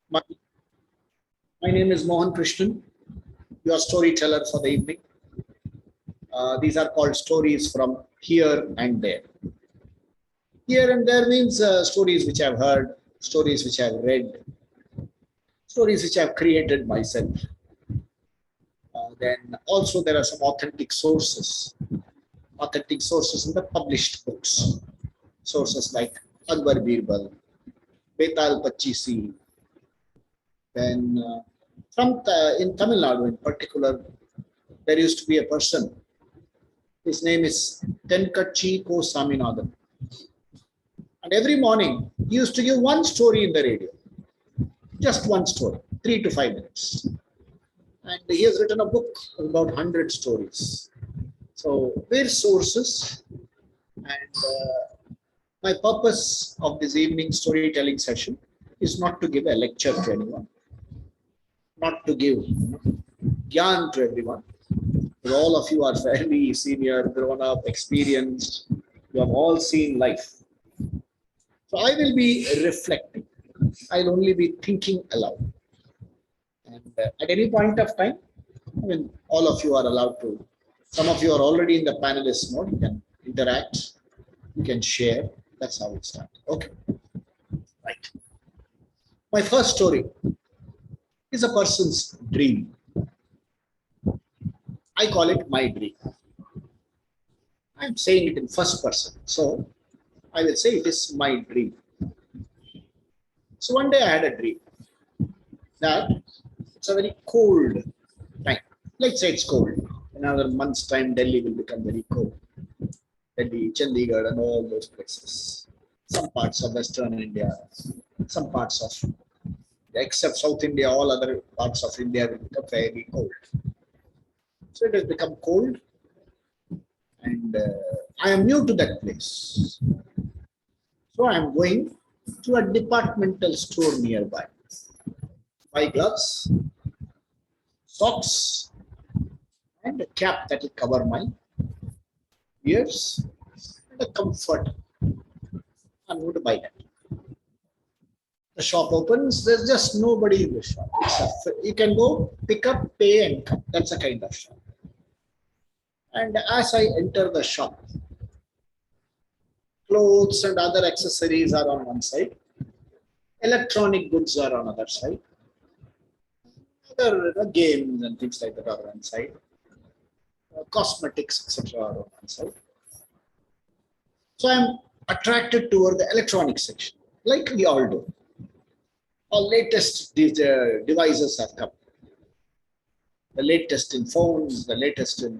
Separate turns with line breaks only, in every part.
My, my name is Mohan Krishnan, your storyteller for the evening. These are called stories from here and there. Here and there means stories which I've heard, stories which I've read, stories which I've created myself. Then also there are some authentic sources in the published books. Sources like Akbar Birbal, Betal Pachisi. Then in Tamil Nadu in particular, there used to be a person. His name is Tenkachi Ko Saminathan. And every morning, he used to give one story in the radio. Just one story, 3 to 5 minutes. And he has written a book of about 100 stories. So, their sources. And my purpose of this evening storytelling session is not to give a lecture to anyone, not to give gyan to everyone. But all of you are fairly senior, grown up, experienced. You have all seen life. So I will be reflecting. I'll only be thinking aloud. And at any point of time, all of you are allowed to. Some of you are already in the panelist mode. You can interact. You can share. That's how it starts. Okay. Right. My first story is a person's dream. I call it my dream. I'm saying it in first person. So I will say it is my dream. So one day I had a dream that it's a very cold time. Let's say it's cold. In another month's time, Delhi will become very cold. Delhi, Chandigarh, and all those places. Some parts of Western India, some parts of, except South India, all other parts of India will become very cold. So it has become cold, and I am new to that place. So I am going to a departmental store nearby. Buy gloves, socks, and a cap that will cover my ears, and a comforter. I'm going to buy that. The shop opens, there's just nobody in the shop. You can go, pick up, pay, and come. That's a kind of shop. And as I enter the shop, clothes and other accessories are on one side. Electronic goods are on other side. Other games and things like that are on one side. Cosmetics, etc. are on one side. So I'm attracted toward the electronic section, like we all do. All latest devices have come. The latest in phones, the latest in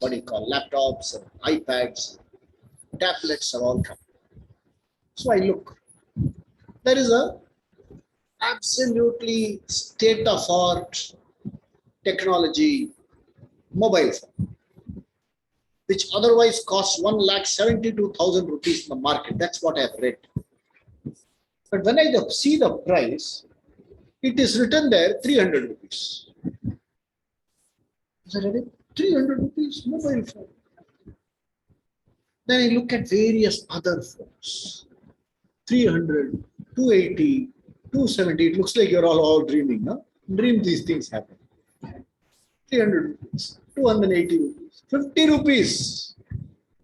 laptops and iPads, tablets have all come. So I look. There is a absolutely state-of-art technology mobile phone, which otherwise costs 1,72,000 rupees in the market. That's what I've read. But when I see the price, it is written there 300 rupees. Is that right? 300 rupees mobile phone. Then I look at various other phones. 300, 280, 270. It looks like you're all dreaming. No? Dream these things happen. 300 rupees, 280 rupees, 50 rupees.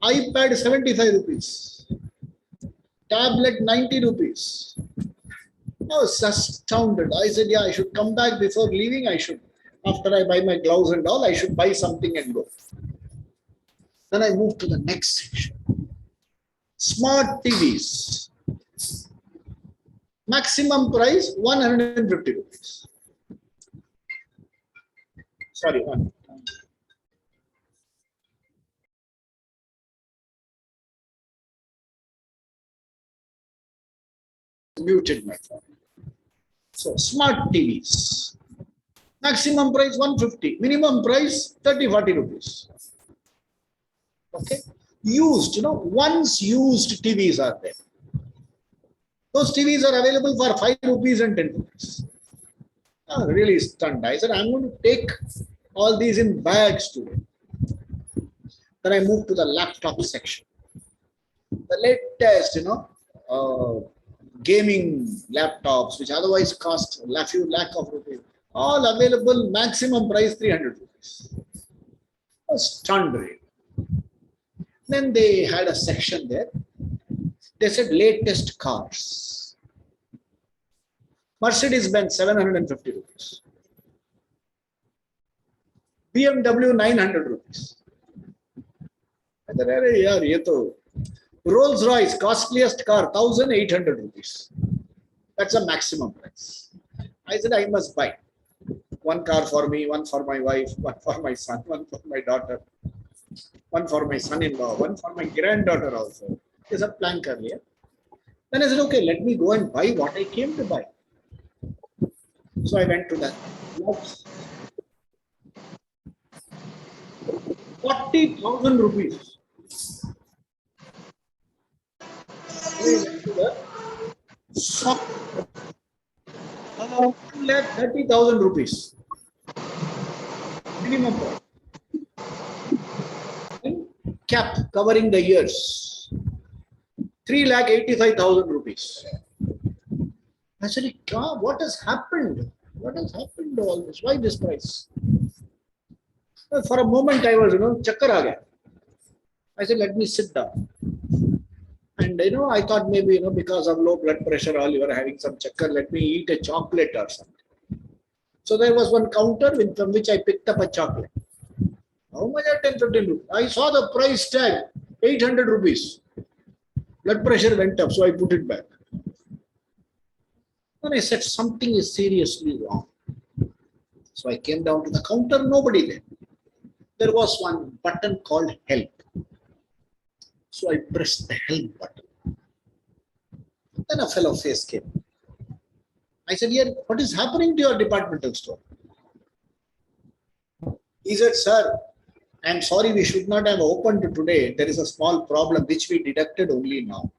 iPad 75 rupees. Tablet 90 rupees. I was astounded. I said, yeah, I should come back before leaving. After I buy my gloves and all, I should buy something and go. Then I moved to the next section. Smart TVs. Maximum price 150 rupees. Sorry, one. Muted my phone. So smart TVs. Maximum price 150. Minimum price 30-40 rupees. Okay. Used, once used TVs are there. Those TVs are available for 5 rupees and 10 rupees. I was really stunned. I said, I'm going to take all these in bags today. Then I moved to the laptop section. The latest, gaming laptops, which otherwise cost a few lakh of rupees, all available, maximum price 300 rupees. I was stunned really. Then they had a section there. They said latest cars. Mercedes-Benz 750 rupees. BMW 900 rupees. I said, "Arey yaar, ye to Rolls-Royce, costliest car, 1,800 rupees. That's a maximum price." I said, I must buy one car for me, one for my wife, one for my son, one for my daughter, one for my son-in-law, one for my granddaughter also. There's a plan earlier. Then I said, okay, let me go and buy what I came to buy. So I went to that. 40,000 rupees. I went to the shop. 2,30,000 rupees. Minimum price. Cap covering the ears. 3,85,000 rupees. I said, what has happened? What has happened to all this? Why this price? For a moment, I was, chakkar aa gaya. I said, let me sit down. And, I thought maybe, because of low blood pressure, all you are having some chakkar, let me eat a chocolate or something. So there was one counter from which I picked up a chocolate. How much are 10, 15 rupees? I saw the price tag, 800 rupees. Blood pressure went up, so I put it back. And I said, something is seriously wrong. So I came down to the counter, nobody there. There was one button called help. So I pressed the help button. Then a fellow face came. I said, here, what is happening to your departmental store? He said, sir, I'm sorry, we should not have opened today. There is a small problem which we detected only now.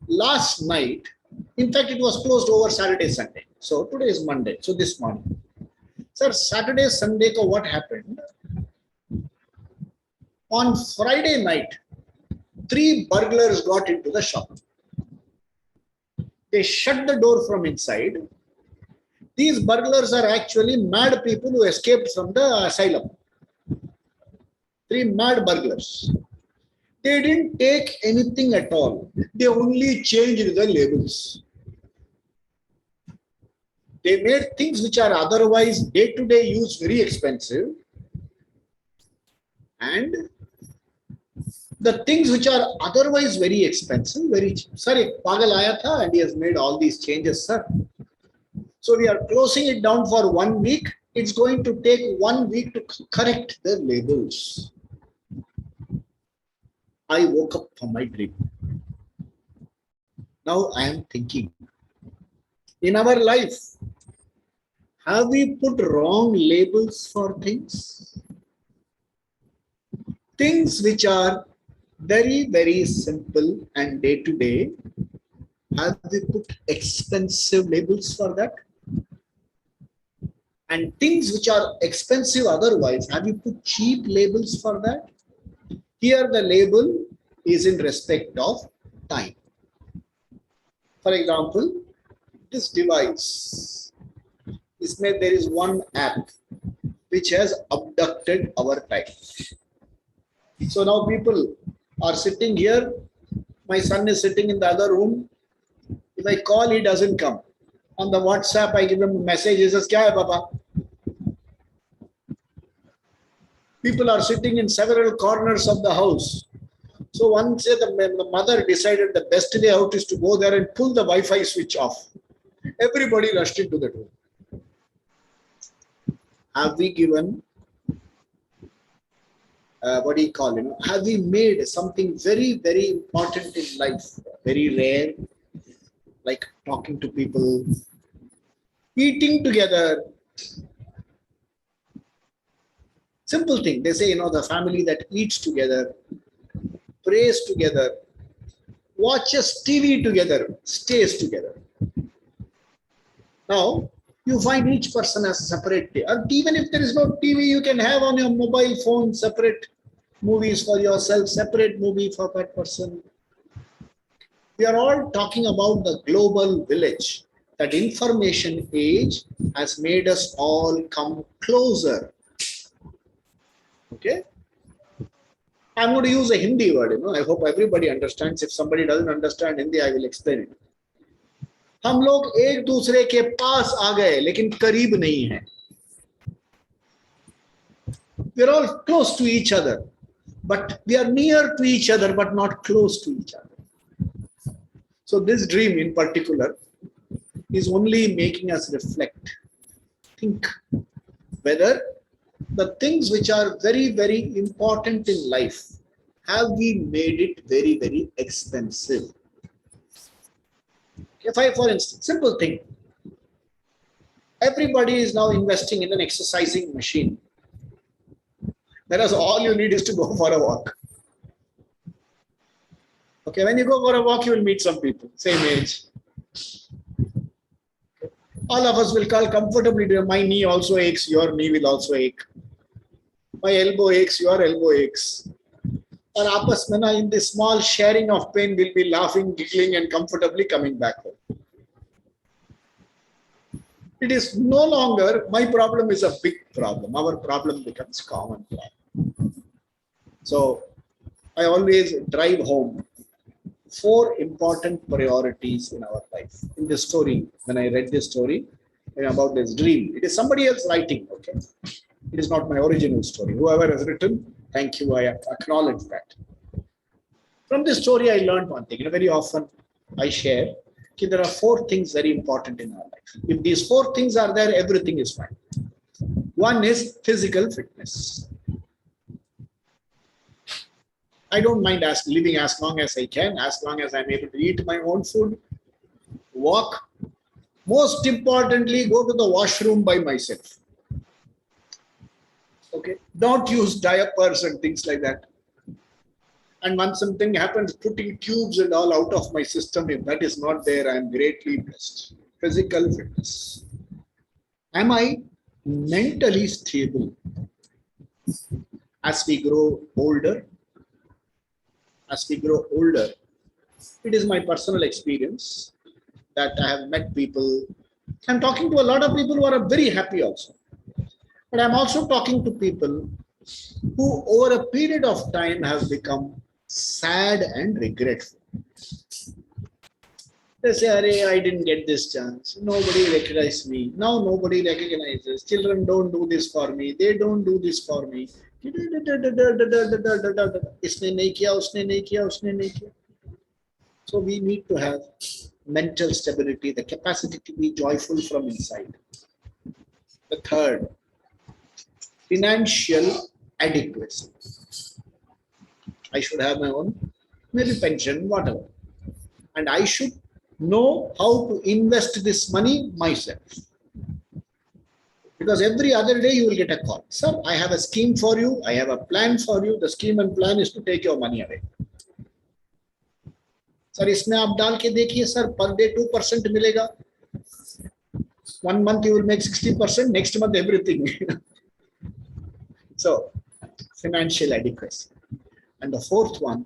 Last night, in fact, it was closed over Saturday, Sunday. So today is Monday. So this morning. Sir, Saturday, Sunday, what happened? On Friday night, 3 burglars got into the shop. They shut the door from inside. These burglars are actually mad people who escaped from the asylum. 3 mad burglars. They didn't take anything at all. They only changed the labels. They made things which are otherwise day-to-day use very expensive, and the things which are otherwise very expensive, very cheap. Sir, ek pagal aaya tha and he has made all these changes, sir. So we are closing it down for 1 week. It's going to take 1 week to correct the labels. I woke up from my dream. Now I am thinking, in our life, have we put wrong labels for things? Things which are very, very simple and day to day, have we put expensive labels for that? And things which are expensive otherwise, have you put cheap labels for that? Here the label is in respect of time. For example, this device, there is one app which has abducted our time. So now people are sitting here. My son is sitting in the other room. If I call, he doesn't come. On the WhatsApp, I give him a message. He says, "Kya hai, Papa?" People are sitting in several corners of the house. So once the mother decided the best way out is to go there and pull the Wi-Fi switch off. Everybody rushed into the room. Have we given, have we made something very, very important in life, very rare, like talking to people, eating together? Simple thing. They say, the family that eats together, prays together, watches TV together, stays together. Now, you find each person has a separate day. And even if there is no TV, you can have on your mobile phone separate movies for yourself, separate movie for that person. We are all talking about the global village. That information age has made us all come closer. Okay? I'm going to use a Hindi word, I hope everybody understands. If somebody doesn't understand Hindi, I will explain it. हम लोग एक दूसरे के पास आ गए लेकिन करीब नहीं हैं. We are all close to each other, but we are near to each other, but not close to each other. So this dream in particular is only making us reflect, think whether the things which are very, very important in life, have we made it very, very expensive? If I, for instance, simple thing, everybody is now investing in an exercising machine. Whereas all you need is to go for a walk. Okay, when you go for a walk, you will meet some people, same age. All of us will call comfortably, my knee also aches, your knee will also ache. My elbow aches, your elbow aches. And apas mein na, in this small sharing of pain, we'll be laughing, giggling, and comfortably coming back home. It is no longer, my problem is a big problem. Our problem becomes common problem. So I always drive home 4 important priorities in our life. In this story, when I read this story about this dream, it is somebody else writing, okay? It is not my original story. Whoever has written, thank you, I acknowledge that. From this story, I learned one thing. Very often I share that there are 4 things very important in our life. If these 4 things are there, everything is fine. One is physical fitness. I don't mind living as long as I can, as long as I'm able to eat my own food, walk. Most importantly, go to the washroom by myself. Okay, don't use diapers and things like that. And once something happens, putting tubes and all out of my system, if that is not there, I am greatly blessed. Physical fitness. Am I mentally stable? As we grow older, it is my personal experience that I have met people. I'm talking to a lot of people who are very happy also. But I'm also talking to people who over a period of time have become sad and regretful. They say, Arey, I didn't get this chance. Nobody recognized me. Now nobody recognizes. Children don't do this for me. They don't do this for me. So we need to have mental stability, the capacity to be joyful from inside. The third, financial adequacy. I should have my own, maybe pension, whatever. And I should know how to invest this money myself. Because every other day you will get a call. Sir, I have a scheme for you. I have a plan for you. The scheme and plan is to take your money away. Sir, इसमें आप डाल के देखिए sir, per day 2% मिलेगा. 1 month you will make 60%. Next month everything. So, financial adequacy. And the 4th one,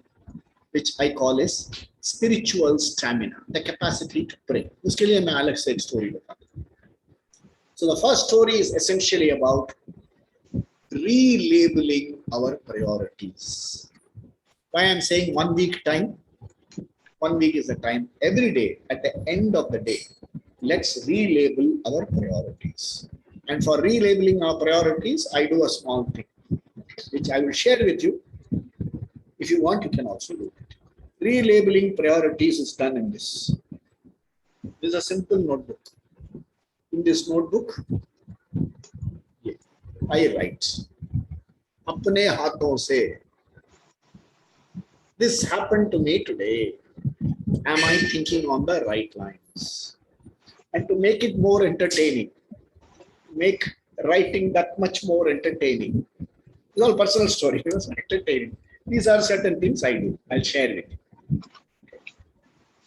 which I call is spiritual stamina, the capacity to pray. उसके लिए मैं अलग से एक story बताता हूँ. So the first story is essentially about relabeling our priorities. Why I'm saying 1 week time? 1 week is the time. Every day, at the end of the day, let's relabel our priorities. And for relabeling our priorities, I do a small thing, which I will share with you. If you want, you can also do it. Relabeling priorities is done in this. This is a simple notebook. In this notebook, I write, अपने हाथों से, this happened to me today. Am I thinking on the right lines? And to make it more entertaining, make writing that much more entertaining. It's all personal story. It was entertaining. These are certain things I do. I'll share it.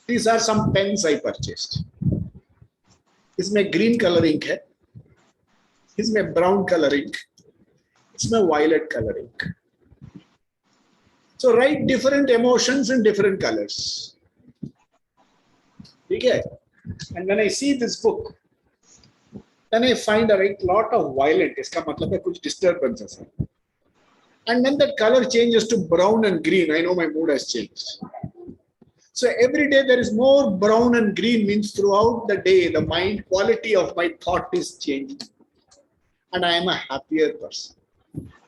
These are some pens I purchased. इसमें green color ink है, इसमें brown color ink, इसमें violet color ink. So write different emotions in different colors. Okay? And when I see this book, then I find a lot of violence. इसका मतलब है कुछ disturbances. And when that color changes to brown and green, I know my mood has changed. So every day there is more brown and green, means throughout the day, the mind quality of my thought is changing. And I am a happier person.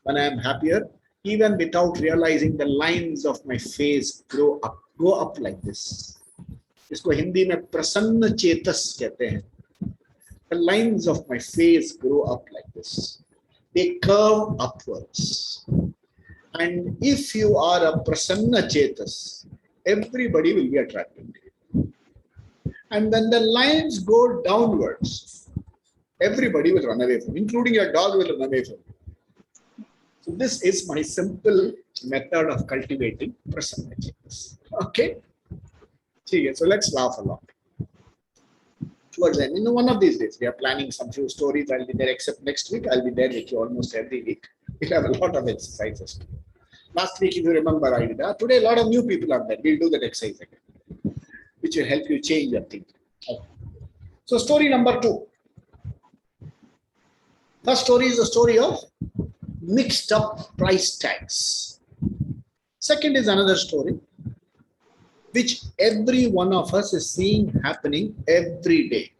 When I am happier, even without realizing, the lines of my face go up like this. इसको हिंदी में प्रसन्न चेतस कहते हैं. The lines of my face grow up like this. They curve upwards. And if you are a prasanna chetas, everybody will be attracted to you. And when the lines go downwards, everybody will run away from you, including your dog will run away from you. So this is my simple method of cultivating prasanna chetas. Okay? So let's laugh a lot. Towards the end, one of these days, we are planning some few stories. I'll be there, except next week, I'll be there with you almost every week. We'll have a lot of exercises. Last week, if you remember, I did that. Today, a lot of new people are there. We'll do that exercise again, which will help you change your thinking. Okay. So, story number 2. First story is the story of mixed up price tags. Second is another story which every one of us is seeing happening every day.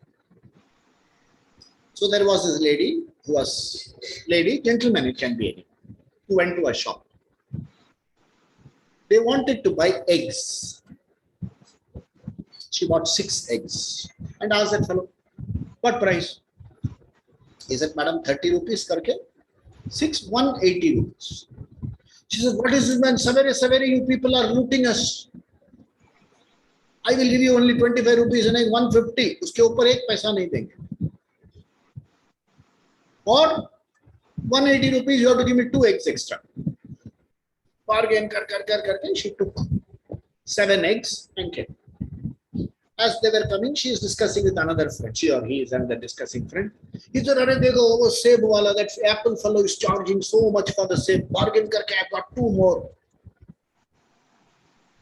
So there was this lady gentleman, it can be any, who went to a shop. They wanted to buy eggs. She bought 6 eggs and asked that fellow, what price? He said, madam, 30 rupees karke, 6, 180 rupees. She said, what is this, man? Savere, you people are looting us. I will give you only 25 rupees and I 150. उसके ऊपर एक पैसा नहीं देंगे. Or 180 rupees, you have to give me 2 eggs extra. Bargain करके she took 7 eggs and came. As they were coming, she is discussing with another friend. She or he is another discussing friend. He said, "Arey dekho, wo seb wala, that apple fellow is charging so much for the seb. Bargain करके I got 2 more."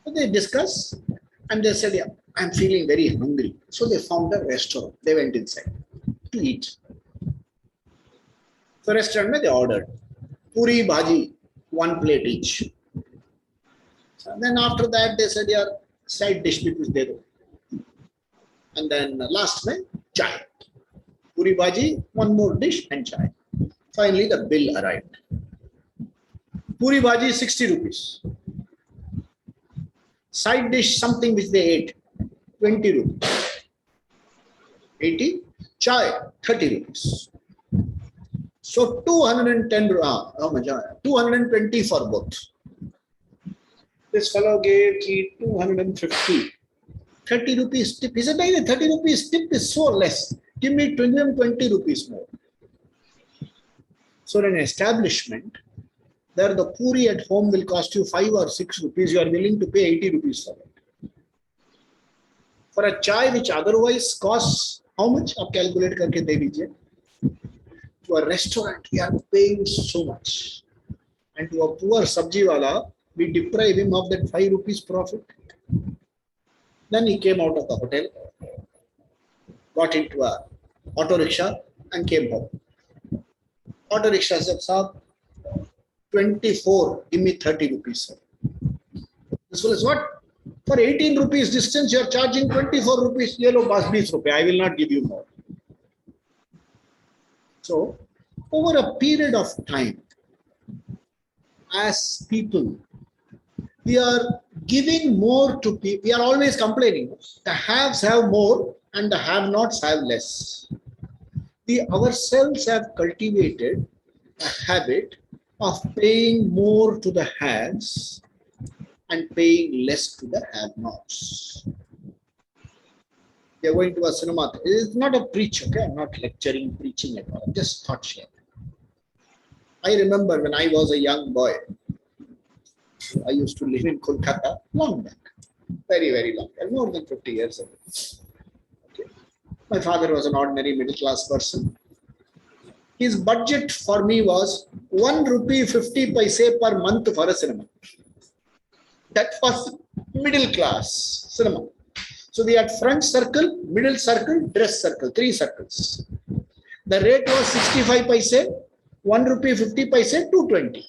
So they discuss. And they said, yeah, I'm feeling very hungry. So they found a restaurant. They went inside to eat. So restaurant, they ordered puri bhaji, 1 plate each. So then after that, they said, yeah, side dish bhi kuch de do. And then last mein, chai. Puri bhaji, 1 more dish and chai. Finally, the bill arrived. Puri bhaji, 60 rupees. Side dish, something which they ate, 20 rupees. 80. Chai, 30 rupees. So 210, how much? 220 for both. This fellow gave 250. 30 rupees tip. He said, 30 rupees tip is so less. Give me 20 rupees more. So in an establishment, there the puri at home will cost you 5 or 6 rupees. You are willing to pay 80 rupees for it. For a chai which otherwise costs how much? Aap calculate karke de dijiye. To a restaurant, we are paying so much. And to a poor sabji wala, we deprive him of that 5 rupees profit. Then he came out of the hotel, got into a auto rickshaw and came home. Auto rickshaw said, "Sir, 24, give me 30 rupees, sir." This one is what? For 18 rupees distance, you are charging 24 rupees. Yellow bus 20 rupees. I will not give you more. So, over a period of time, as people, we are giving more to people. We are always complaining. The haves have more and the have-nots have less. We ourselves have cultivated a habit of paying more to the haves and paying less to the have-nots. We are going to a cinema. It is not a preach, okay? I'm not lecturing, preaching at all. Just thought share. I remember when I was a young boy, I used to live in Kolkata long back, very, very long, more than 50 years ago. Okay. My father was an ordinary middle-class person. His budget for me was 1 rupee 50 paise per month for a cinema. That was middle class cinema. So we had front circle, middle circle, dress circle, 3 circles. The rate was 65 paise, 1 rupee 50 paise, 220.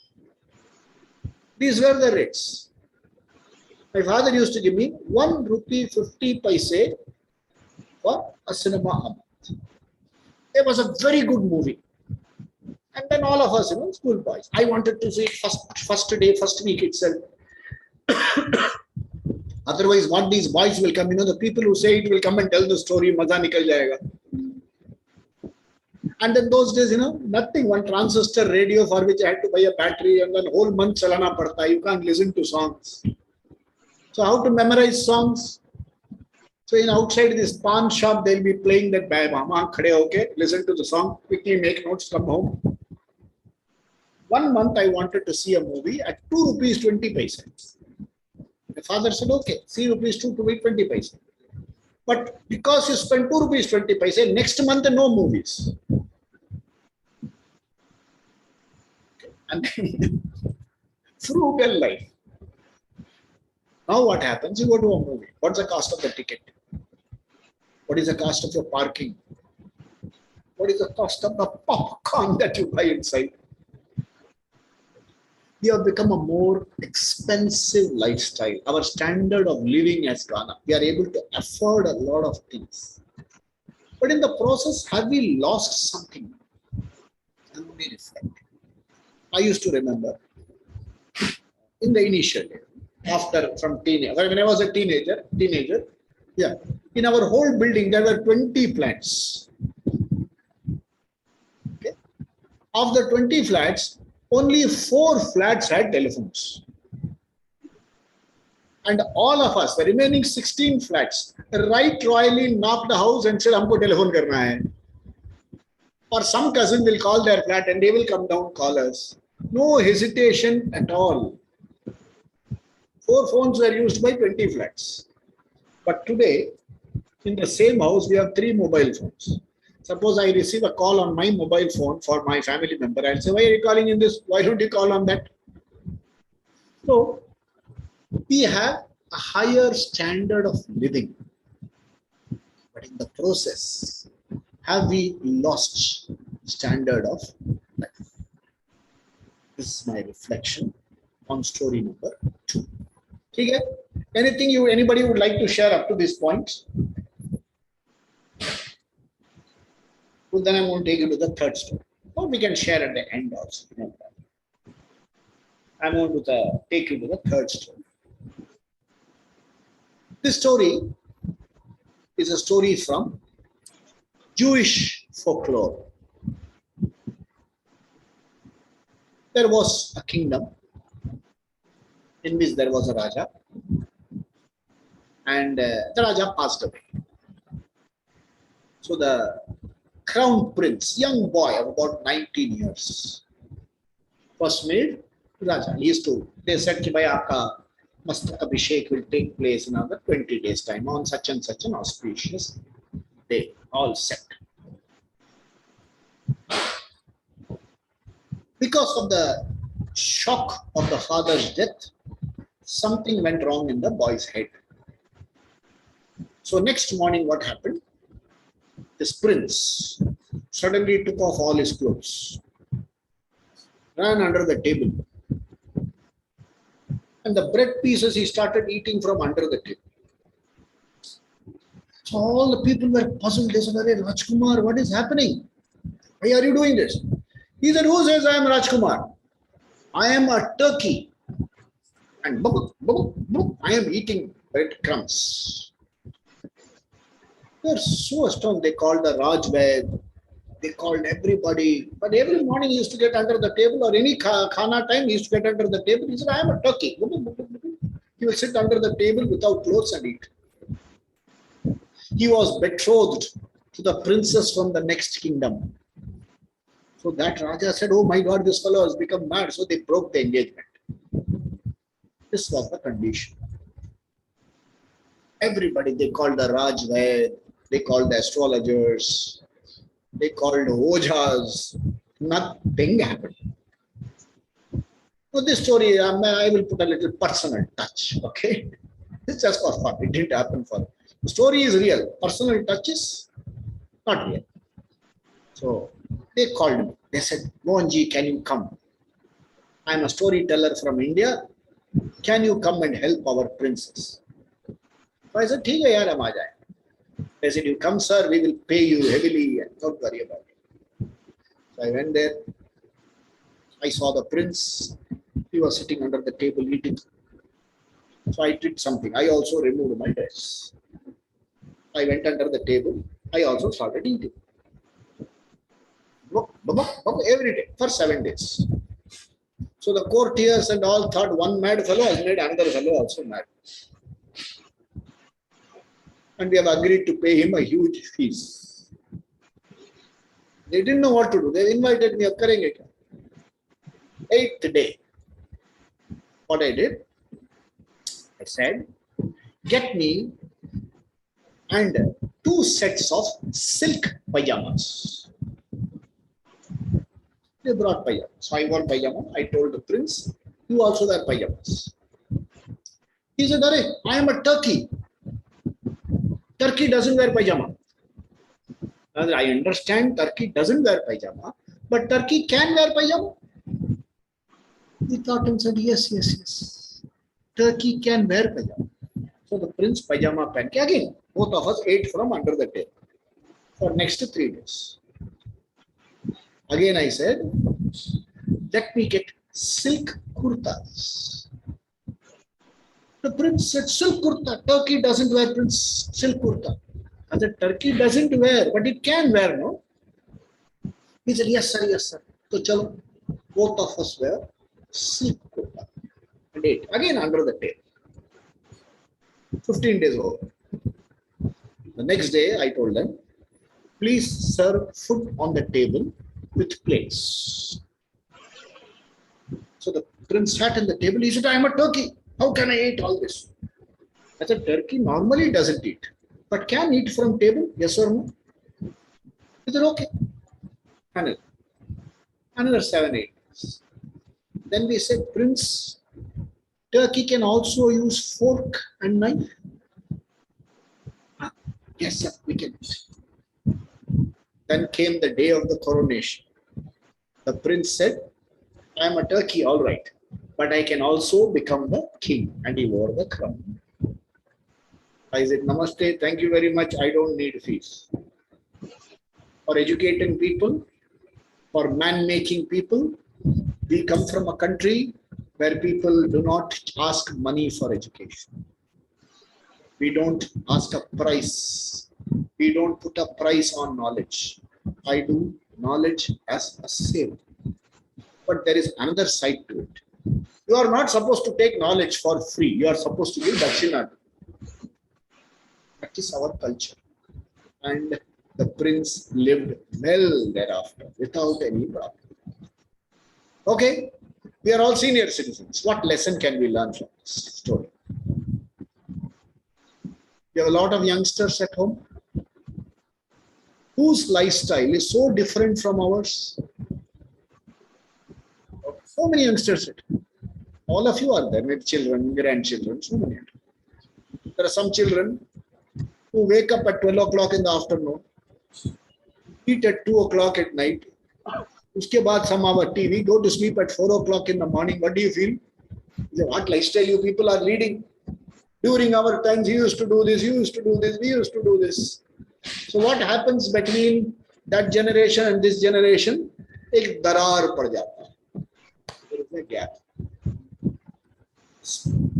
These were the rates. My father used to give me 1 rupee 50 paise for a cinema a month. It was a very good movie. And then all of us, school boys. I wanted to see it first day, first week itself. Otherwise, what these boys will come, the people who say it will come and tell the story, maza nikal jayega. And in those days, nothing, one transistor radio for which I had to buy a battery and then whole month chalana padta. You can't listen to songs. So how to memorize songs? So in outside this pawn shop, they'll be playing that Mama khade hoke, listen to the song, quickly make notes, come home. 1 month I wanted to see a movie at 2 rupees 20 paise. My father said, okay, 3 rupees 20 paise. But because you spend 2 rupees 20 paise, next month no movies. And then frugal life. Now what happens? You go to a movie. What's the cost of the ticket? What is the cost of your parking? What is the cost of the popcorn that you buy inside? We have become a more expensive lifestyle. Our standard of living has gone up. We are able to afford a lot of things. But in the process, have we lost something? Let me reflect. I used to remember in the initial days, from teenage, when I was a teenager, in our whole building there were 20 flats. Okay. Of the 20 flats, only 4 flats had telephones. And all of us, the remaining 16 flats, right royally knocked the house and said, "Humko telephone karna hai." Or some cousin will call their flat and they will come down, call us. No hesitation at all. 4 phones were used by 20 flats. But today, in the same house, we have 3 mobile phones. Suppose I receive a call on my mobile phone for my family member. I'll say, why are you calling in this? Why don't you call on that? So, we have a higher standard of living. But in the process, have we lost standard of life? This is my reflection on story number 2. Okay? Anybody would like to share up to this point? Well, then I'm going to take you to the 3rd story. Or we can share at the end also. No problem. I'm going to take you to the 3rd story. This story is a story from Jewish folklore. There was a kingdom in which there was a Raja, and the Raja passed away. So the crown prince, young boy of about 19 years, was made Raja. They said that Aapka Mastak Abhishek will take place in another 20 days' time on such and such an auspicious day, all set. Because of the shock of the father's death, something went wrong in the boy's head. So next morning, what happened? This prince suddenly took off all his clothes, ran under the table, and the bread pieces he started eating from under the table. So all the people were puzzled. They said, Rajkumar, what is happening? Why are you doing this? He said, who says I am Rajkumar? I am a turkey. And I am eating breadcrumbs. They are so astonished. They called the Rajvaid. They called everybody. But every morning he used to get under the table, or any khana time he used to get under the table. He said, I am a turkey. He will sit under the table without clothes and eat. He was betrothed to the princess from the next kingdom. So that Raja said, oh my God, this fellow has become mad. So they broke the engagement. This was the condition. Everybody, they called the Rajvaid, they called the astrologers, they called the Ojas. Nothing happened. So this story, I will put a little personal touch, okay? It's just for fun. It didn't happen for The story is real. Personal touch is not real. So they called me. They said, Mohanji, can you come? I'm a storyteller from India. Can you come and help our princess? So I said, ठीक है यार हम आ जाए. They said, you come sir, we will pay you heavily and don't worry about it. So I went there. I saw the prince. He was sitting under the table eating. So I did something. I also removed my dress. I went under the table. I also started eating. Every day for 7 days. So the courtiers and all thought one mad fellow has made another fellow also mad. And we have agreed to pay him a huge fees. They didn't know what to do. They invited me. 8th day. What I did? I said, get me and 2 sets of silk pajamas. They brought pajamas. So I want pajama. I told the prince, you also wear pajamas. He said, I am a turkey. Turkey doesn't wear pajama. I understand Turkey doesn't wear pajama, but Turkey can wear pajama. He thought and said, yes. Turkey can wear pajama. So the prince pajama pen. Again, both of us ate from under the table for next 3 days. Again I said, let me get silk kurtas. The prince said, silk kurta. Turkey doesn't wear silk kurta. I said, Turkey doesn't wear, but it can wear, no? He said, yes, sir. So chalo, both of us wear silk kurta. And ate. Again under the table. 15 days over. The next day I told them, please serve food on the table with plates. So the prince sat at the table. He said, I am a turkey. How can I eat all this? I said, turkey normally doesn't eat, but can eat from table, yes or no? He said, okay. Another 7, 8 days. Then we said, prince, turkey can also use fork and knife. Yes, sir, we can. Then came the day of the coronation. The prince said, I am a turkey, all right, but I can also become the king. And he wore the crown. I said, namaste, thank you very much. I don't need fees. For educating people, for man-making people, we come from a country where people do not ask money for education. We don't ask a price. We don't put a price on knowledge. I do knowledge as a sale. But there is another side to it. You are not supposed to take knowledge for free. You are supposed to give dakshina. That is our culture. And the prince lived well thereafter without any problem. Okay, we are all senior citizens. What lesson can we learn from this story? We have a lot of youngsters at home whose lifestyle is so different from ours. So many youngsters at home. All of you are there with children, grandchildren, so many. There are some children who wake up at 12 o'clock in the afternoon, eat at 2 o'clock at night, uske baad some hour TV, go to sleep at 4 o'clock in the morning. What do you feel? What lifestyle you people are leading? During our times, you used to do this, you used to do this, we used to do this. So what happens between that generation and this generation? Ek darar pad jata hai. There is a gap.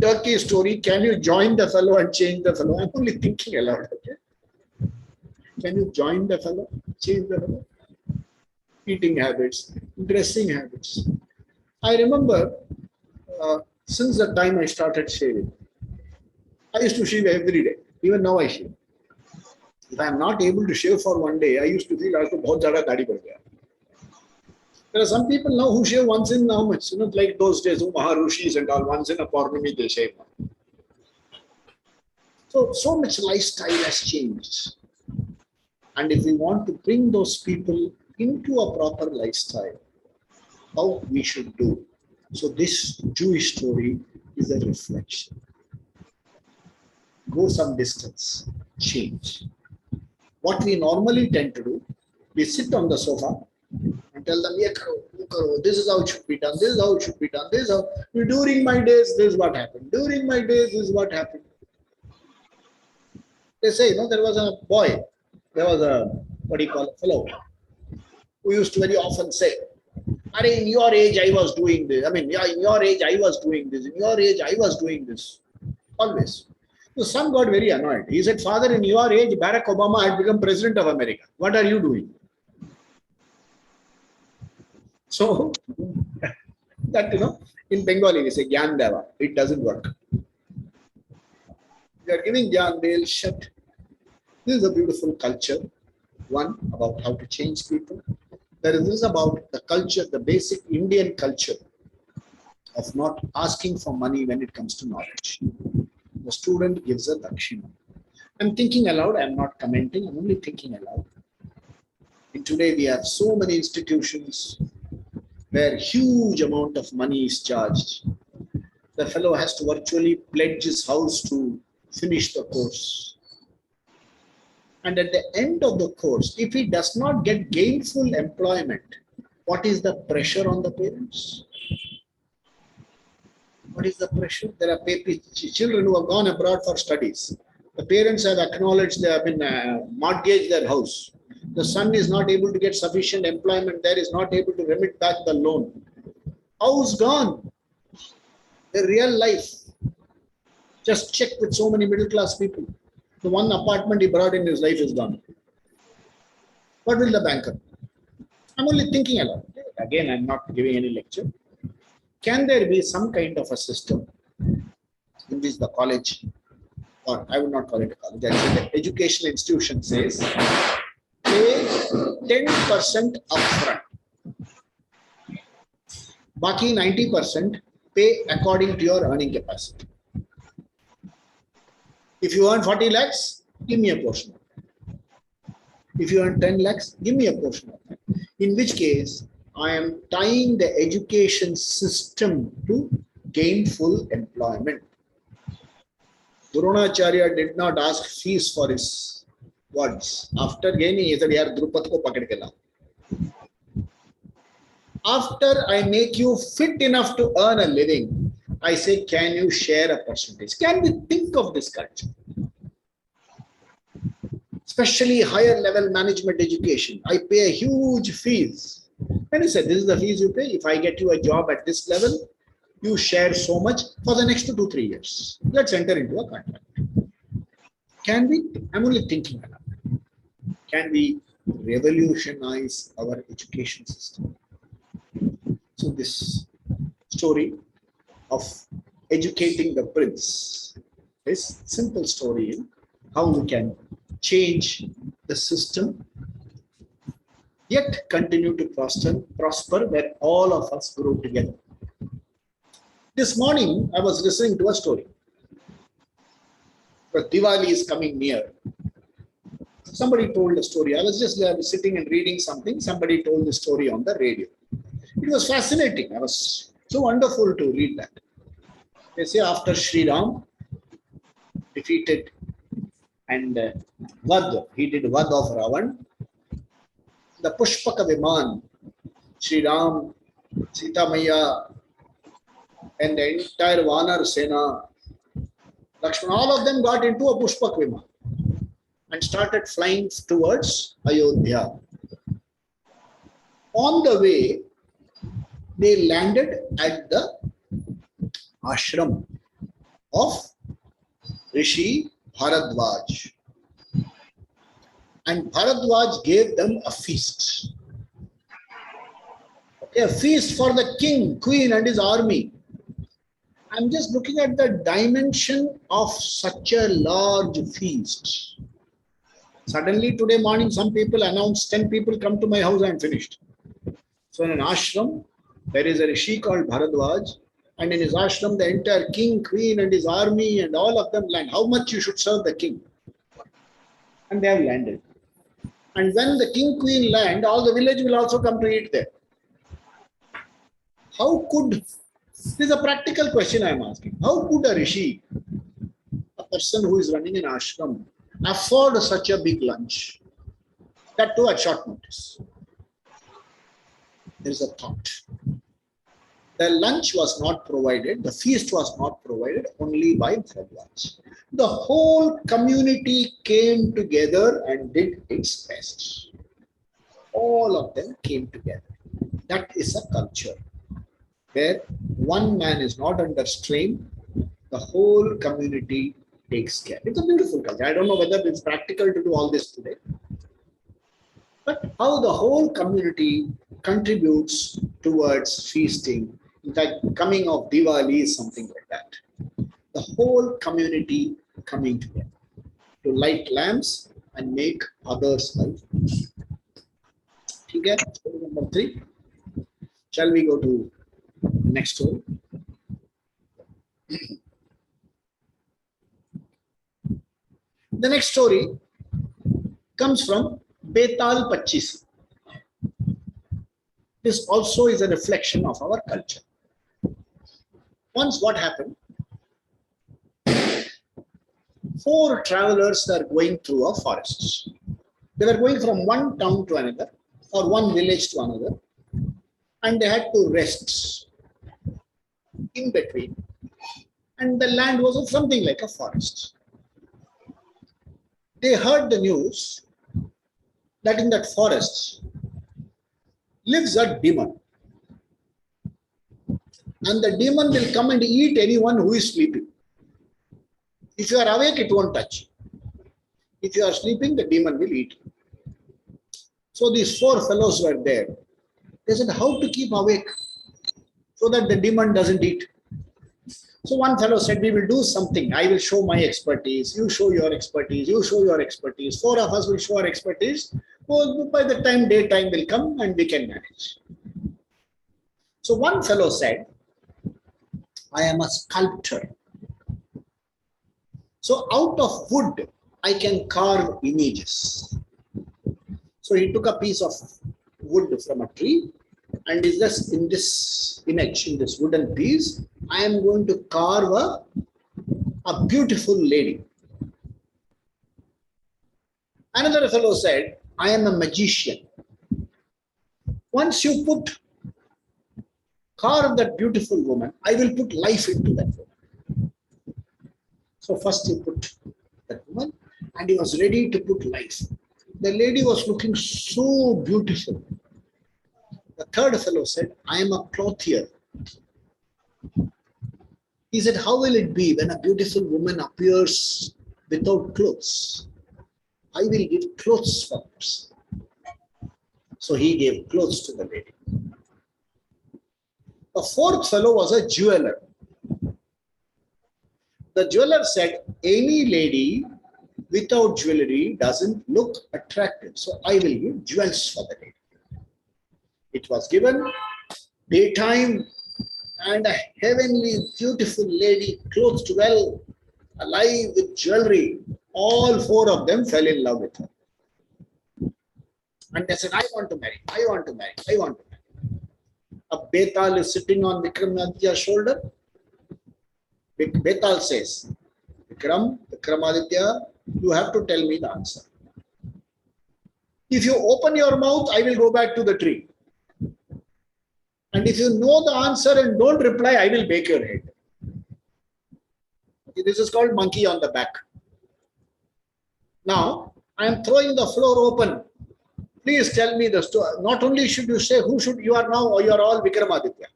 Turkey story, can you join the fellow and change the fellow? I'm only thinking aloud. Okay? Can you join the fellow, change the fellow? Eating habits, dressing habits. I remember since the time I started shaving, I used to shave every day. Even now I shave. If I am not able to shave for one day, I used to feel like bahut zyada daadi pad gaya. There are some people now who shave once in how much? Like those days, Maharushis and all, once in a Purnami they shave. So much lifestyle has changed. And if we want to bring those people into a proper lifestyle, how we should do. So this Jewish story is a reflection. Go some distance. change. What we normally tend to do, we sit on the sofa and tell them, "Ye karo, wo karo, this is how it should be done, this is how it should be done, this is how, during my days, this is what happened, during my days, this is what happened." They say, there was a boy, there was a, what do you call, a fellow, who used to very often say, "Arey, in your age, I was doing this. I mean, yeah, in your age, I was doing this. In your age, I was doing this." Always. The son got very annoyed. He said, "Father, in your age, Barack Obama had become president of America. What are you doing?" So, that, in Bengali, we say, Gyan Deva. It doesn't work. We are giving Gyan, they'll shut. This is a beautiful culture. One, about how to change people. There is this about the culture, the basic Indian culture of not asking for money when it comes to knowledge. The student gives a dakshina. I'm thinking aloud, I'm not commenting, I'm only thinking aloud. And today we have so many institutions where huge amount of money is charged. The fellow has to virtually pledge his house to finish the course. And at the end of the course, if he does not get gainful employment, what is the pressure on the parents? What is the pressure? There are children who have gone abroad for studies. The parents have acknowledged they have been mortgaged their house. The son is not able to get sufficient employment there, is not able to remit back the loan. House gone. The real life. Just check with so many middle class people. The one apartment he brought in his life is gone. What will the banker? I'm only thinking aloud. Again, I'm not giving any lecture. Can there be some kind of a system in which the college, or I would not call it a college, the educational institution says, pay 10% upfront. Baki 90% pay according to your earning capacity. If you earn 40 lakhs, give me a portion. If you earn 10 lakhs, give me a portion of that. In which case, I am tying the education system to gainful employment. Dronacharya did not ask fees for his words. After gaining, he said, "Yaar, Drupad ko pakad ke lao." After I make you fit enough to earn a living, I say, can you share a percentage? Can we think of this culture? Especially higher level management education. I pay a huge fees. And he said, this is the fees you pay. If I get you a job at this level, you share so much for the next 2 to 3 years. Let's enter into a contract. Can we? I'm only thinking about it. Can we revolutionize our education system? So this story of educating the prince is simple story in how we can change the system, yet continue to prosper where all of us grow together. This morning, I was listening to a story. But Diwali is coming near. Somebody told a story. I was just sitting and reading something. Somebody told the story on the radio. It was fascinating. It was so wonderful to read that. They say after Sri Ram defeated and he did Vad of Ravan, the Pushpaka Viman, Sri Ram, Sita Maya, and the entire Vanar Sena, Lakshmana, all of them got into a Pushpak Viman and started flying towards Ayodhya. On the way, they landed at the ashram of Rishi Bharadwaj. And Bharadwaj gave them a feast. A feast for the king, queen, and his army. I'm just looking at the dimension of such a large feast. Suddenly today morning, some people announced 10 people come to my house, I'm finished. So in an ashram, there is a rishi called Bharadwaj, and in his ashram, the entire king, queen, and his army, and all of them land. How much you should serve the king? And they have landed. And when the king, queen land, all the village will also come to eat there. How could, this is a practical question I am asking. How could a rishi, a person who is running an ashram, afford such a big lunch, that too at short notice. There is a thought. The lunch was not provided, the feast was not provided only by Bharadwaj. The whole community came together and did its best. All of them came together. That is a culture where one man is not under strain, the whole community takes care. It's a beautiful culture. I don't know whether it's practical to do all this today, but how the whole community contributes towards feasting. In fact, coming of Diwali is something like that. The whole community coming together to light lamps and make others light. Okay, story number 3. Shall we go to next story? The next story comes from Betal Pachisi. This also is a reflection of our culture. Once what happened? 4 travelers were going through a forest. They were going from one town to another or one village to another, and they had to rest in between. And the land was something like a forest. They heard the news that in that forest lives a demon. And the demon will come and eat anyone who is sleeping. If you are awake, it won't touch you. If you are sleeping, the demon will eat you. So these 4 fellows were there. They said, how to keep awake so that the demon doesn't eat? So one fellow said, we will do something. I will show my expertise. You show your expertise. You show your expertise. 4 of us will show our expertise. Well, by the time daytime will come and we can manage. So one fellow said, I am a sculptor. So out of wood, I can carve images. So he took a piece of wood from a tree and is just in this image, in this wooden piece, I am going to carve a beautiful lady. Another fellow said, I am a magician. Once you carve that beautiful woman, I will put life into that woman. So first he put that woman and he was ready to put life. The lady was looking so beautiful. The third fellow said, I am a clothier. He said, how will it be when a beautiful woman appears without clothes? I will give clothes for us. So he gave clothes to the lady. The 4th fellow was a jeweler. The jeweler said, any lady without jewelry doesn't look attractive. So I will give jewels for the lady. It was given daytime and a heavenly, beautiful lady, clothed well, alive with jewelry. All 4 of them fell in love with her. And they said, I want to marry, I want to marry, I want to marry. A Betal is sitting on Vikramaditya's shoulder. Betal says, Vikramaditya, you have to tell me the answer. If you open your mouth, I will go back to the tree. And if you know the answer and don't reply, I will break your head. This is called monkey on the back. Now, I am throwing the floor open. Please tell me the story. Not only should you say who should you are now, or you are all Vikramaditya.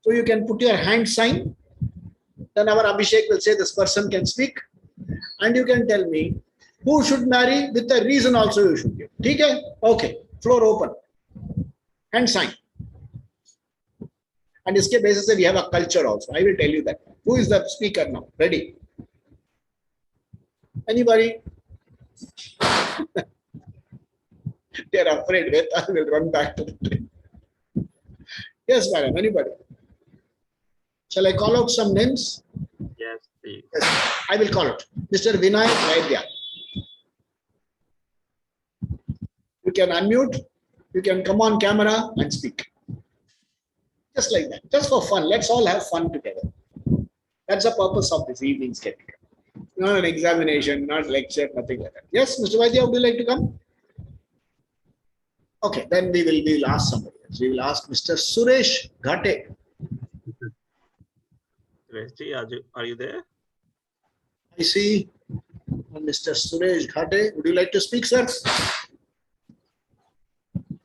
So you can put your hand sign. Then our Abhishek will say this person can speak. And you can tell me who should marry with a reason also you should give. Okay, floor open. Hand sign. And iske basis se we have a culture also. I will tell you that. Who is the speaker now? Ready? Anybody? They are afraid. I will run back to the train. Yes, madam. Anybody? Shall I call out some names?
Yes, please.
Yes, I will call it. Mr. Vinay Vaidya. You can unmute. You can come on camera and speak. Just like that. Just for fun. Let's all have fun together. That's the purpose of this evening's get-together. Not an examination, not lecture, nothing like that. Yes, Mr. Vaidya, would you like to come? Okay, then we will ask somebody else. We will ask Mr. Suresh Ghate.
Sureshji, are you there?
I see Mr. Suresh Ghate. Would you like to speak, sir?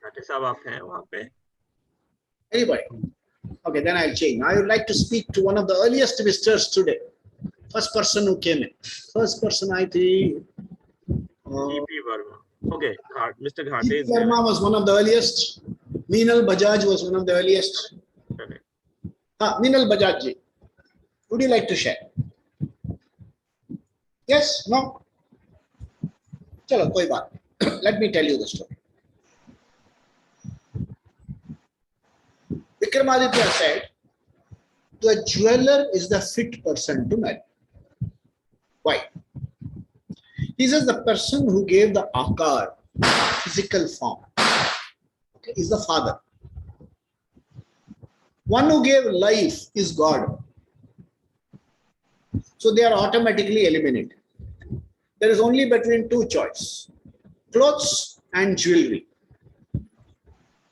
Ghate साहब आप हैं वहाँ पे?
Anybody? Okay, then I'll change. I would like to speak to one of the earliest visitors today. First person who came in. First person, I think.
E.P. Verma. Okay, Mr. Ghate
E.P.
is there.
Verma was one of the earliest. Meenal Bajaj was one of the earliest.
Okay.
Meenal Bajaj ji. Would you like to share? Yes? No? Chalo, koi baat. Let me tell you the story. Vikramaditya said, the jeweler is the fit person to marry. Why? He says the person who gave the akar, physical form, okay, is the father. One who gave life is God. So they are automatically eliminated. There is only between two choices, clothes and jewelry.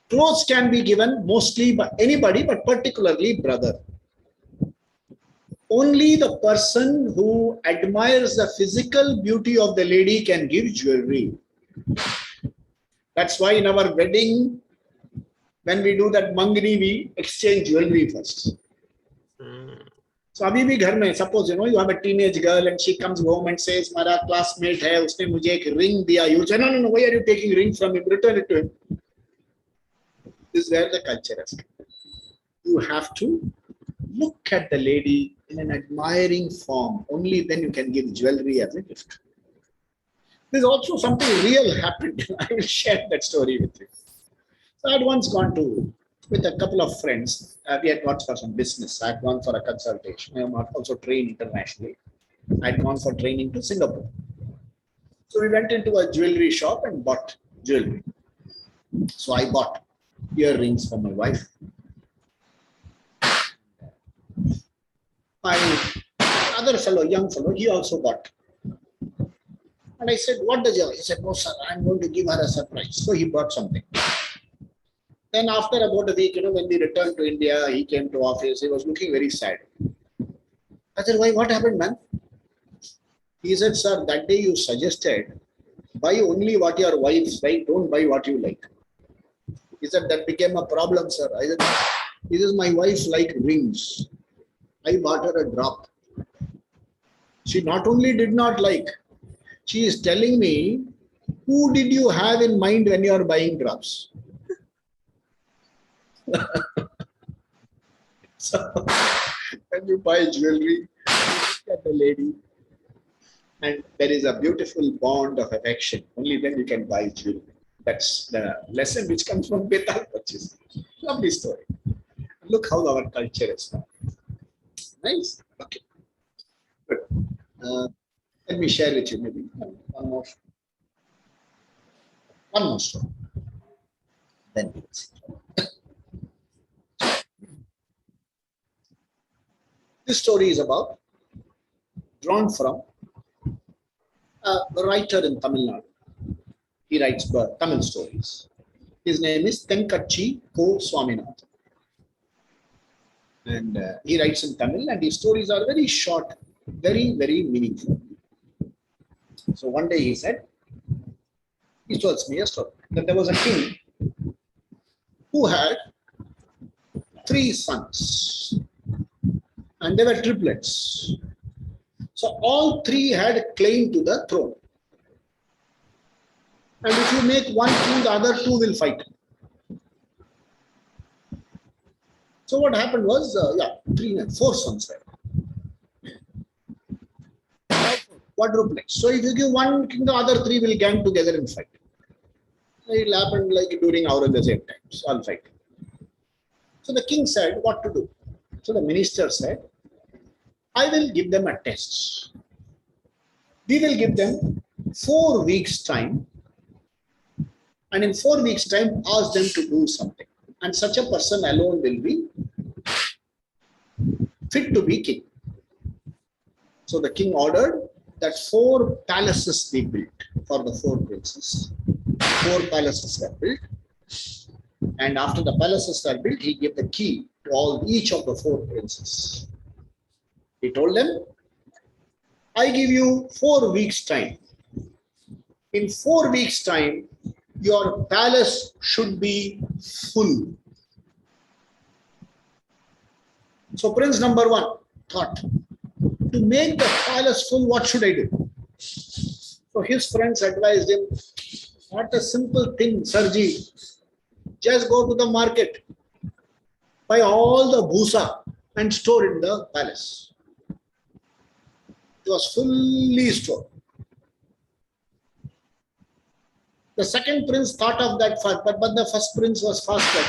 Clothes can be given mostly by anybody, but particularly brother. Only the person who admires the physical beauty of the lady can give jewelry. That's why in our wedding, when we do that mangani, we exchange jewelry first. So abhi bhi ghar mein, suppose you have a teenage girl and she comes home and says, "Mara classmate hai, usne mujhe ek ring diya." You say, "No, why are you taking ring from him? Return it to him." This is where the culture is. You have to look at the lady in an admiring form. Only then you can give jewelry as a gift. There's also something real happened. I will share that story with you. So I had once gone with a couple of friends. We had gone for some business. I had gone for a consultation. I am also trained internationally. I had gone for training to Singapore. So we went into a jewelry shop and bought jewelry. So I bought earrings for my wife. My other fellow, young fellow, he also bought. And I said, "What does you?" He said, "No, sir, I'm going to give her a surprise." So he bought something. Then after about a week, when we returned to India, he came to office. He was looking very sad. I said, "Why? What happened, man?" He said, "Sir, that day you suggested buy only what your wife likes, don't buy what you like." He said, "That became a problem, sir." I said, "He says, my wife likes rings. I bought her a drop. She not only did not like, she is telling me, who did you have in mind when you are buying drops?" So, when you buy jewelry, look at the lady, and there is a beautiful bond of affection. Only then you can buy jewelry. That's the lesson which comes from Betal purchase. Lovely story. Look how our culture is now. Nice. Okay. Good. Let me share with you maybe one more story. Then we'll see. This story is drawn from a writer in Tamil Nadu. He writes Tamil stories. His name is Tenkachi Ko Swaminathan. And he writes in Tamil, and his stories are very short, very, very meaningful. So one day he told me a story that there was a king who had 3 sons, and they were triplets. So all 3 had a claim to the throne. And if you make one king, the other 2 will fight. So what happened was, 4 sons were. Quadruplets. So if you give one king, the other 3 will gang together and fight. It happened like during Aurangzeb times, all fight. So the king said, what to do? So the minister said, I will give them a test. We will give them 4 weeks time, and in 4 weeks time ask them to do something, and such a person alone will be fit to be king. So the king ordered that 4 palaces they built for the 4 princes. 4 palaces were built. And after the palaces were built, he gave the key to each of the 4 princes. He told them, I give you 4 weeks' time. In 4 weeks' time, your palace should be full. So Prince number 1 thought, to make the palace full, what should I do? So his friends advised him, what a simple thing, Sarji. Just go to the market, buy all the bhusa and store in the palace. It was fully stored. The second prince thought of that first, but the first prince was faster.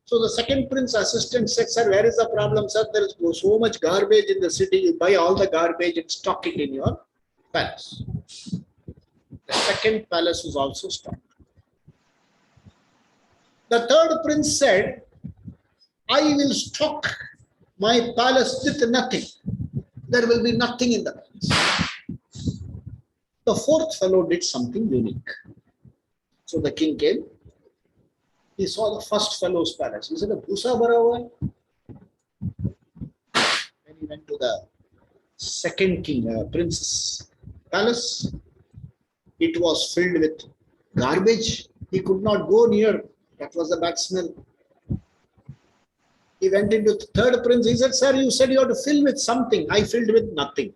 So the second prince assistant said, sir, where is the problem, sir? There is so much garbage in the city. You buy all the garbage and stock it in your palace. The second palace was also stocked. The third prince said, I will stock my palace with nothing. There will be nothing in the palace. The fourth fellow did something unique. So the king came. He saw the first fellow's palace. He said, Bhusa bhara hua hai. When he went to the second prince's palace, it was filled with garbage. He could not go near. That was the bad smell. He went into the third prince. He said, sir, you said you have to fill with something. I filled with nothing.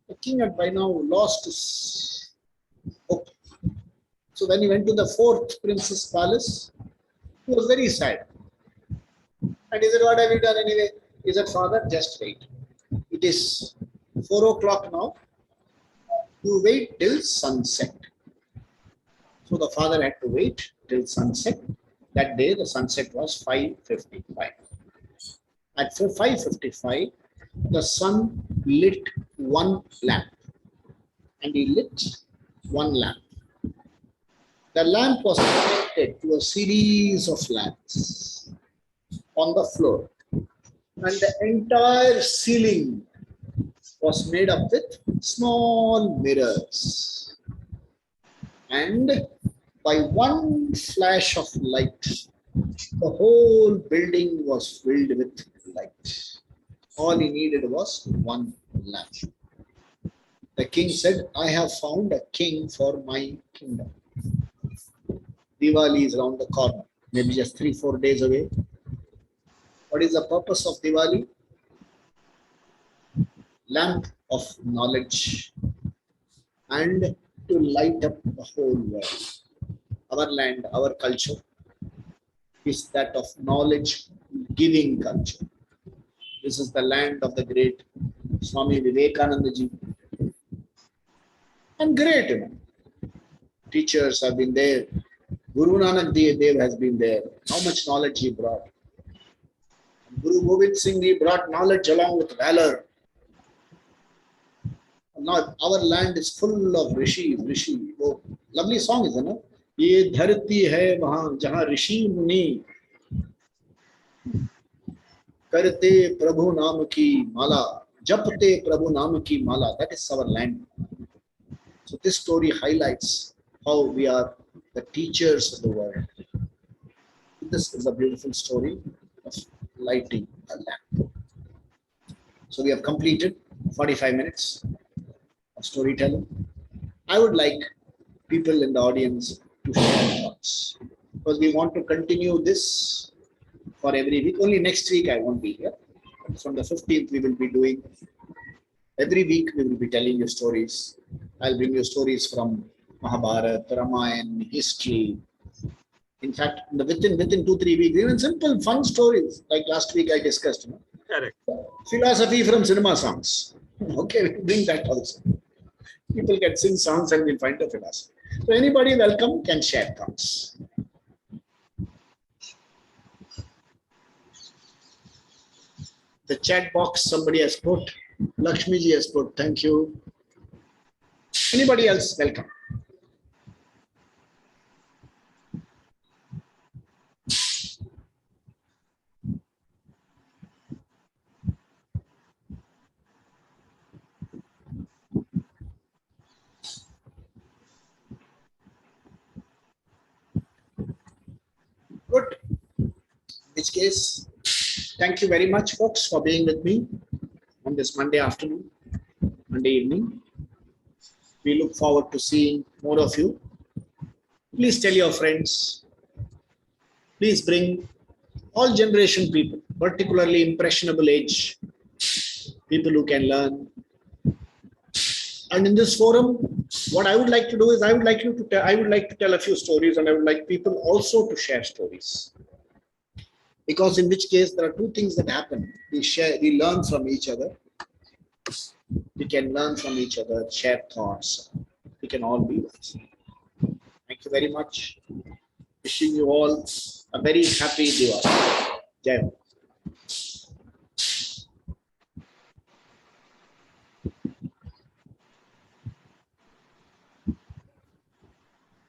The king had by now lost his hope. So when he went to the fourth prince's palace, he was very sad. And he said, what have you done anyway? He said, father, just wait. It is 4 o'clock now. You wait till sunset. So the father had to wait till sunset. That day the sunset was 5:55. At 5:55, the sun lit one lamp. And he lit one lamp. The lamp was connected to a series of lamps on the floor. And the entire ceiling was made up with small mirrors. And by one flash of light, the whole building was filled with light. All he needed was one lamp. The king said, I have found a king for my kingdom. Diwali is around the corner, maybe just 3-4 days away. What is the purpose of Diwali? Lamp of knowledge and to light up the whole world. Our land, our culture is that of knowledge giving culture. This is the land of the great Swami Vivekananda ji. And great, teachers have been there. Guru Nanak Dev has been there. How much knowledge he brought. Guru Gobind Singh Ji brought knowledge along with valor. Now our land is full of rishis. Rishi, oh, lovely song, isn't it? ये धरती है वहां जहां ऋषि मुनि करते प्रभु नाम की माला जपते प्रभु नाम की माला. That is our land. So this story highlights how we are the teachers of the world. This is a beautiful story of lighting a lamp. So we have completed 45 minutes of storytelling. I would like people in the audience to share thoughts, because we want to continue this for every week. Only next week I won't be here. But from the 15th we will be doing, every week we will be telling you stories. I'll bring you stories from Mahabharat, Ramayan, history. In fact, within 2-3 weeks, even simple fun stories like last week I discussed.
Correct.
Philosophy from cinema songs. Okay, we'll bring that also. People can sing songs and we'll find the philosophy. So anybody welcome can share thoughts. The chat box somebody has put. Lakshmi ji has put. Thank you. Anybody else welcome. case, thank you very much, folks, for being with me on this Monday afternoon, Monday evening. We look forward to seeing more of you. Please tell your friends. Please bring all generation people, particularly impressionable age, people who can learn. And in this forum, what I would like to do is I would like to tell a few stories, and I would like people also to share stories. Because in which case there are two things that happen. We learn from each other. We can learn from each other, share thoughts. We can all be with. Thank you very much. Wishing you all a very happy Diwali. Jai Hind.